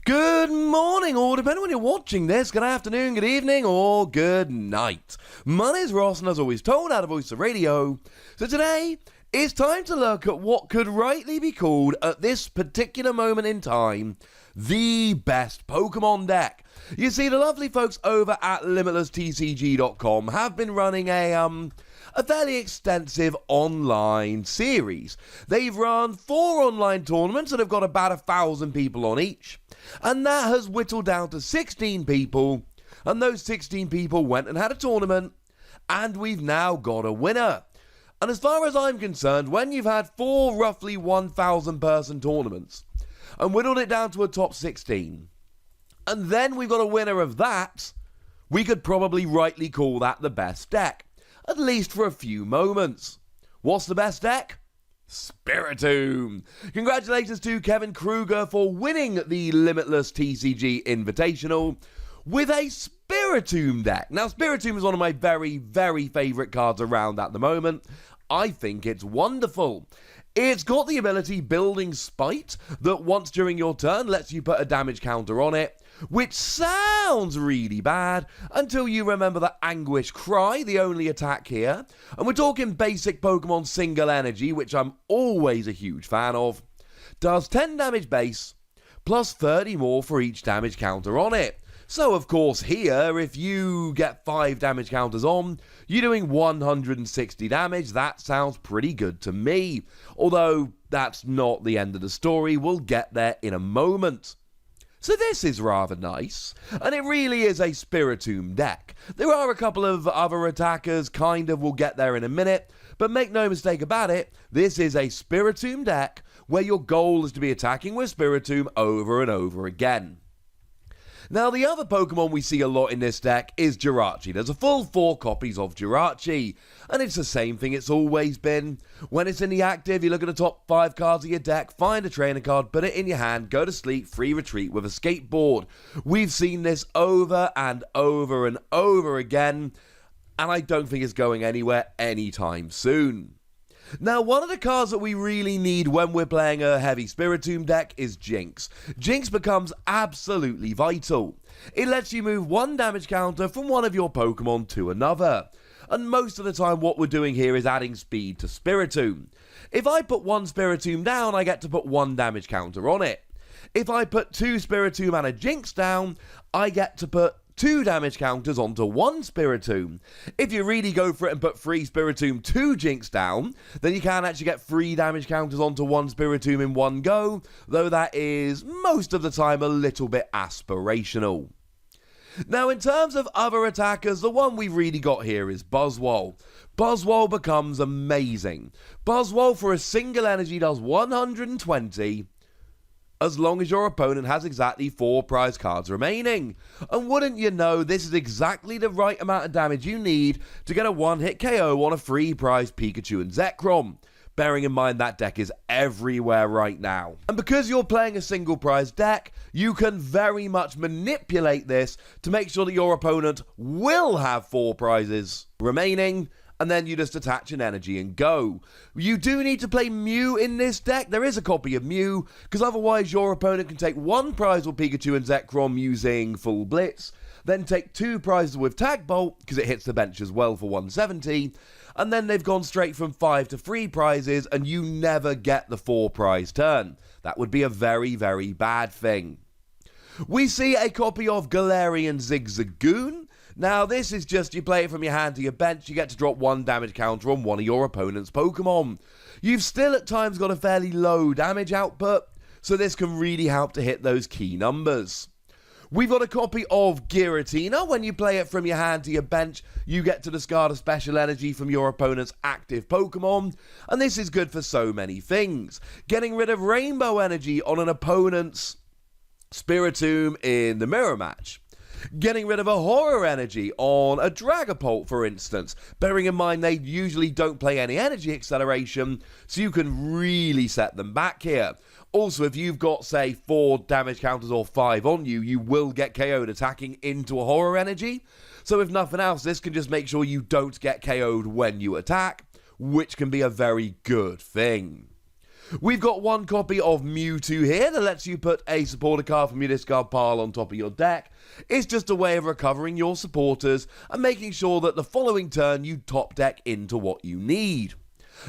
Good morning, or depending on when you're watching this, good afternoon, good evening, or good night. My name's Ross, and as always, told out of Voice of Radio. So today, it's time to look at what could rightly be called, at this particular moment in time, the best Pokemon deck. You see, the lovely folks over at LimitlessTCG.com have been running a fairly extensive online series. They've run 4 online tournaments that have got about 1,000 people on each. And that has whittled down to 16 people, and those 16 people went and had a tournament, and we've now got a winner. And as far as I'm concerned, when you've had 4 roughly 1,000 person tournaments, and whittled it down to a top 16, and then we've got a winner of that, we could probably rightly call that the best deck, at least for a few moments. What's the best deck? Spiritomb. Congratulations to Kevin Kruger for winning the Limitless TCG Invitational with a Spiritomb deck. Now, Spiritomb is one of my very, very favourite cards around at the moment. I think it's wonderful. It's got the ability Building Spite that once during your turn lets you put a damage counter on it, which sounds really bad until you remember the Anguish Cry, the only attack here. And we're talking basic Pokemon Single Energy, which I'm always a huge fan of. Does 10 damage base, plus 30 more for each damage counter on it. So of course here, if you get 5 damage counters on, you're doing 160 damage. That sounds pretty good to me. Although that's not the end of the story, we'll get there in a moment. So this is rather nice, and it really is a Spiritomb deck. There are a couple of other attackers, we'll get there in a minute, but make no mistake about it, this is a Spiritomb deck where your goal is to be attacking with Spiritomb over and over again. Now, the other Pokemon we see a lot in this deck is Jirachi. There's a full 4 copies of Jirachi, and it's the same thing it's always been. When it's in the active, you look at the top 5 cards of your deck, find a trainer card, put it in your hand, go to sleep, free retreat with a skateboard. We've seen this over and over and over again, and I don't think it's going anywhere anytime soon. Now, one of the cards that we really need when we're playing a heavy Spiritomb deck is Jinx. Jinx becomes absolutely vital. It lets you move 1 damage counter from one of your Pokemon to another. And most of the time what we're doing here is adding speed to Spiritomb. If I put 1 Spiritomb down, I get to put 1 damage counter on it. If I put 2 Spiritomb and a Jinx down, I get to put 2 damage counters onto 1 Spiritomb. If you really go for it and put 3 Spiritomb, 2 Jinx down, then you can actually get 3 damage counters onto 1 Spiritomb in one go, though that is most of the time a little bit aspirational. Now, in terms of other attackers, the one we've really got here is Buzzwole. Buzzwole becomes amazing. Buzzwole for a single energy does 120, as long as your opponent has exactly 4 prize cards remaining. And wouldn't you know, this is exactly the right amount of damage you need to get a one-hit KO on a free prize Pikachu and Zekrom. Bearing in mind that deck is everywhere right now. And because you're playing a single prize deck, you can very much manipulate this to make sure that your opponent will have 4 prizes remaining, and then you just attach an energy and go. You do need to play Mew in this deck. There is a copy of Mew, because otherwise your opponent can take 1 prize with Pikachu and Zekrom using Full Blitz, then take 2 prizes with Tag Bolt, because it hits the bench as well for 170, and then they've gone straight from 5 to 3 prizes, and you never get the 4 prize turn. That would be a very, very bad thing. We see a copy of Galarian Zigzagoon. Now, this is just, you play it from your hand to your bench, you get to drop 1 damage counter on one of your opponent's Pokemon. You've still at times got a fairly low damage output, so this can really help to hit those key numbers. We've got a copy of Giratina. When you play it from your hand to your bench, you get to discard a special energy from your opponent's active Pokemon, and this is good for so many things. Getting rid of Rainbow Energy on an opponent's Spiritomb in the mirror match. Getting rid of a Horror Energy on a Dragapult, for instance. Bearing in mind they usually don't play any energy acceleration, so you can really set them back here. Also, if you've got, say, 4 damage counters or 5 on you, you will get KO'd attacking into a Horror Energy. So if nothing else, this can just make sure you don't get KO'd when you attack, which can be a very good thing. We've got one copy of Mewtwo here that lets you put a supporter card from your discard pile on top of your deck. It's just a way of recovering your supporters and making sure that the following turn you top deck into what you need.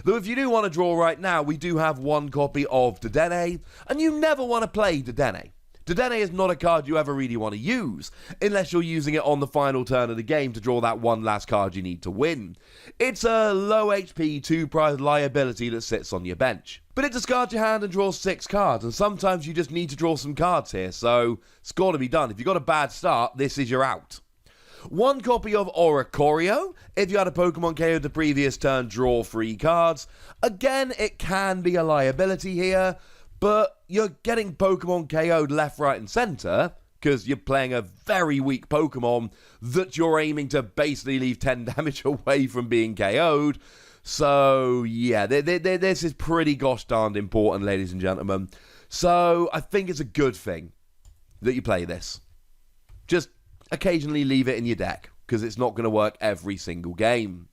Though if you do want to draw right now, we do have one copy of Dedenne, and you never want to play Dedenne. Dedenne is not a card you ever really want to use, unless you're using it on the final turn of the game to draw that one last card you need to win. It's a low HP 2-prize liability that sits on your bench. But it discards your hand and draws 6 cards, and sometimes you just need to draw some cards here, so it's got to be done. If you got a bad start, this is your out. One copy of Oricorio. If you had a Pokemon KO the previous turn, draw 3 cards. Again, it can be a liability here, but you're getting Pokemon KO'd left, right, and centre because you're playing a very weak Pokemon that you're aiming to basically leave 10 damage away from being KO'd. So, yeah, this is pretty gosh darned important, ladies and gentlemen. So, I think it's a good thing that you play this. Just occasionally leave it in your deck, because it's not going to work every single game.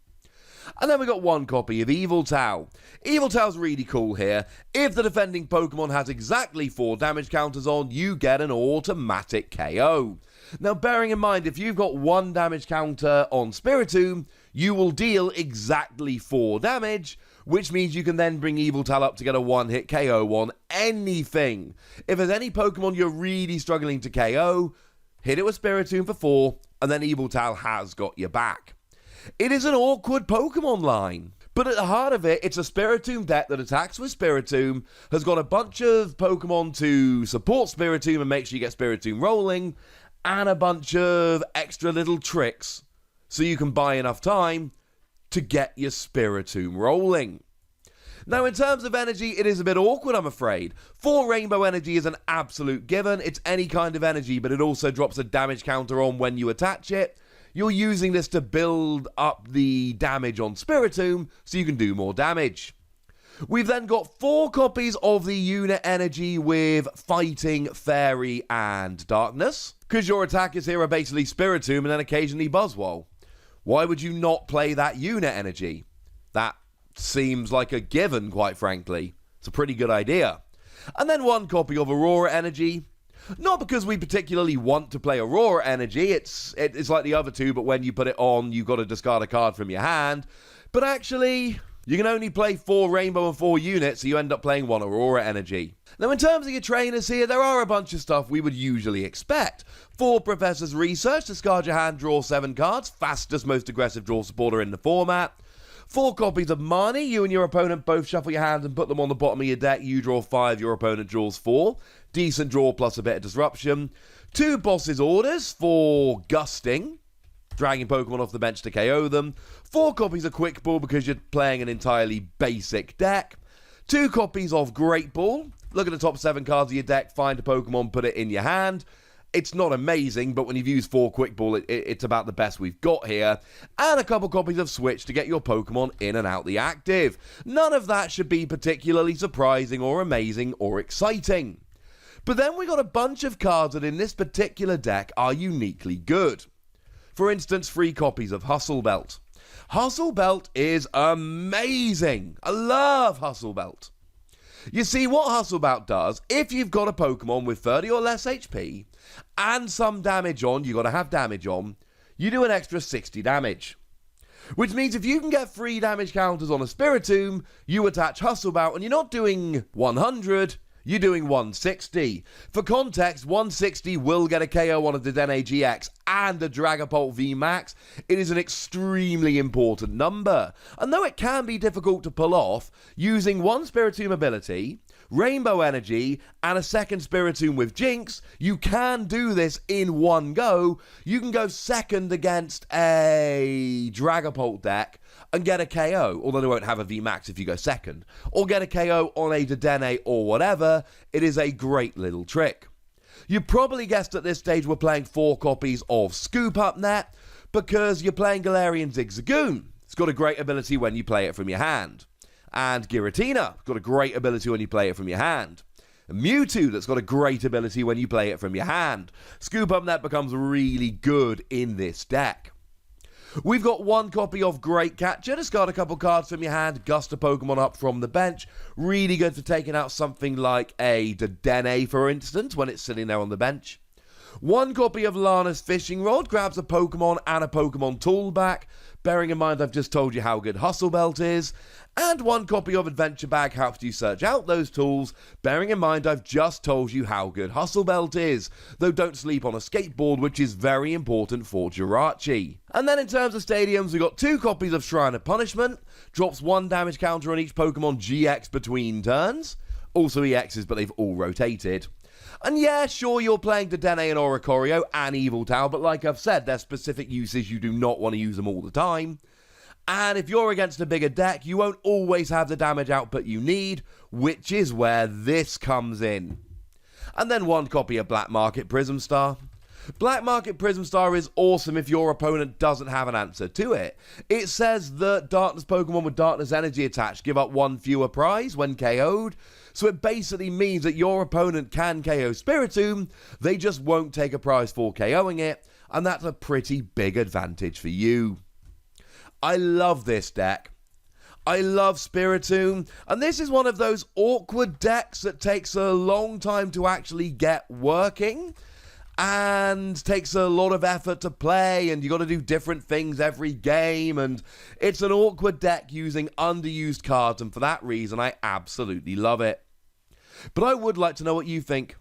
And then we got one copy of Yveltal. Yveltal's really cool here. If the defending Pokemon has exactly 4 damage counters on, you get an automatic KO. Now, bearing in mind, if you've got 1 damage counter on Spiritomb, you will deal exactly 4 damage, which means you can then bring Yveltal up to get a 1-hit KO on anything. If there's any Pokemon you're really struggling to KO, hit it with Spiritomb for 4, and then Yveltal has got your back. It is an awkward Pokemon line, but at the heart of it, it's a Spiritomb deck that attacks with Spiritomb, has got a bunch of Pokemon to support Spiritomb and make sure you get Spiritomb rolling, and a bunch of extra little tricks so you can buy enough time to get your Spiritomb rolling. Now, in terms of energy, it is a bit awkward, I'm afraid. 4 rainbow energy is an absolute given. It's any kind of energy, but it also drops a damage counter on when you attach it. You're using this to build up the damage on Spiritomb so you can do more damage. We've then got 4 copies of the unit energy with Fighting, Fairy, and Darkness, because your attackers here are basically Spiritomb and then occasionally Buzzwole. Why would you not play that unit energy? That seems like a given, quite frankly. It's a pretty good idea. And then 1 copy of Aurora Energy. Not because we particularly want to play Aurora Energy, it's like the other 2, but when you put it on, you've got to discard a card from your hand. But actually, you can only play 4 Rainbow and 4 units, so you end up playing 1 Aurora Energy. Now, in terms of your trainers here, there are a bunch of stuff we would usually expect. 4 Professor's Research, discard your hand, draw 7 cards, fastest, most aggressive draw supporter in the format. 4 copies of Marnie. You and your opponent both shuffle your hands and put them on the bottom of your deck. You draw 5, your opponent draws 4. Decent draw plus a bit of disruption. 2 Boss's Orders for Gusting, dragging Pokemon off the bench to KO them. 4 copies of Quick Ball because you're playing an entirely basic deck. 2 copies of Great Ball. Look at the top 7 cards of your deck, find a Pokemon, put it in your hand. It's not amazing, but when you've used 4 Quick Ball, it's about the best we've got here. And a couple copies of Switch to get your Pokemon in and out the active. None of that should be particularly surprising or amazing or exciting. But then we got a bunch of cards that in this particular deck are uniquely good. For instance, 3 copies of Hustle Belt. Hustle Belt is amazing. I love Hustle Belt. You see, what Hustle Belt does, if you've got a Pokemon with 30 or less HP, and some damage on, you got to have damage on, you do an extra 60 damage. Which means if you can get 3 damage counters on a Spiritomb, you attach Hustle Belt, and you're not doing 100, you're doing 160. For context, 160 will get a KO on a Dedenne GX and a Dragapult VMAX. It is an extremely important number. And though it can be difficult to pull off, using 1 Spiritomb ability, Rainbow Energy, and a second Spiritomb with Jinx, you can do this in one go. You can go second against a Dragapult deck and get a KO, although they won't have a VMAX if you go second, or get a KO on a Dedenne or whatever. It is a great little trick. You probably guessed at this stage we're playing 4 copies of Scoop Up Net, because you're playing Galarian Zigzagoon. It's got a great ability when you play it from your hand. And Giratina, got a great ability when you play it from your hand. And Mewtwo, that's got a great ability when you play it from your hand. Scoop Up Net becomes really good in this deck. We've got one copy of Great Catcher. Discard a couple cards from your hand, gust a Pokemon up from the bench. Really good for taking out something like a Dedenne, for instance, when it's sitting there on the bench. One copy of Lana's Fishing Rod grabs a Pokemon and a Pokemon tool back, bearing in mind I've just told you how good Hustle Belt is. And one copy of Adventure Bag helps you search out those tools, bearing in mind I've just told you how good Hustle Belt is, though don't sleep on a skateboard, which is very important for Jirachi. And then in terms of stadiums, we've got 2 copies of Shrine of Punishment, drops 1 damage counter on each Pokemon GX between turns, also EXs but they've all rotated. And yeah, sure, you're playing Dedenne and Oricorio and Evil Tao, but like I've said, there's specific uses you do not want to use them all the time. And if you're against a bigger deck, you won't always have the damage output you need, which is where this comes in. And then 1 copy of Black Market Prism Star. Black Market Prism Star is awesome if your opponent doesn't have an answer to it. It says that Darkness Pokemon with Darkness Energy attached give up 1 fewer prize when KO'd, so it basically means that your opponent can KO Spiritomb, they just won't take a prize for KOing it, and that's a pretty big advantage for you. I love this deck. I love Spiritomb, and this is one of those awkward decks that takes a long time to actually get working, and takes a lot of effort to play, and you got to do different things every game, and it's an awkward deck using underused cards, and for that reason I absolutely love it. But I would like to know what you think,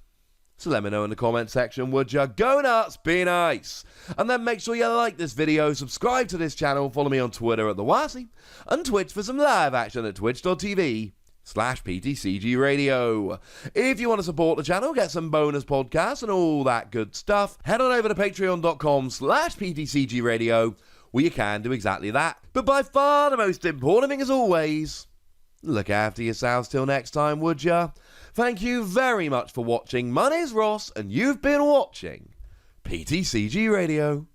so let me know in the comment section, would ya? Go nuts, be nice, and then make sure you like this video, subscribe to this channel, follow me on Twitter at @TheWasi, and Twitch for some live action at twitch.tv/PTCGRadio. If you want to support the channel, get some bonus podcasts and all that good stuff, head on over to patreon.com/PTCGRadio, where you can do exactly that. But by far the most important thing, as always, look after yourselves till next time, would ya? Thank you very much for watching. My name's Ross, and you've been watching PTCG Radio.